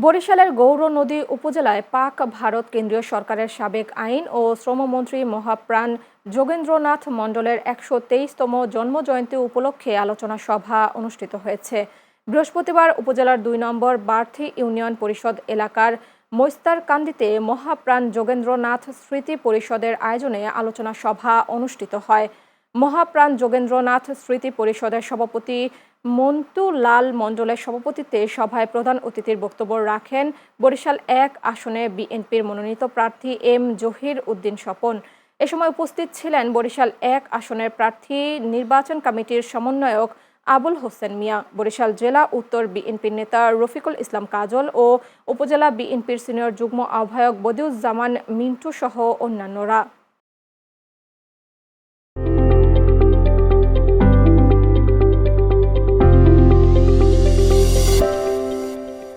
বরিশালের গৌরনদী উপজেলায় পাক ভারত কেন্দ্রীয় সরকারের সাবেক আইন ও শ্রমমন্ত্রী মহাপ্রাণ যোগেন্দ্রনাথ মণ্ডলের ১২৩তম জন্মজয়ন্তী উপলক্ষে আলোচনা সভা অনুষ্ঠিত হয়েছে। বৃহস্পতিবার উপজেলার ২ নম্বর বার্থি ইউনিয়ন পরিষদ এলাকার মৈস্তারকান্দিতে মহাপ্রাণ যোগেন্দ্রনাথ স্মৃতি পরিষদের আয়োজনে আলোচনা সভা অনুষ্ঠিত হয়। মহাপ্রাণ যোগেন্দ্রনাথ স্মৃতি পরিষদের সভাপতি মন্টু লাল মণ্ডলের সভাপতিত্বে সভায় প্রধান অতিথির বক্তব্য রাখেন বরিশাল ১ আসনে বিএনপির মনোনীত প্রার্থী এম জহির উদ্দিন স্বপন। এ সময় উপস্থিত ছিলেন বরিশাল ১ আসনের প্রার্থী নির্বাচন কমিটির সমন্বয়ক আবুল হোসেন মিয়া, বরিশাল জেলা উত্তর বিএনপির নেতা রফিকুল ইসলাম কাজল ও উপজেলা বিএনপির সিনিয়র যুগ্ম আহ্বায়ক বদিউজ্জামান মিন্টু সহ অন্যান্যরা।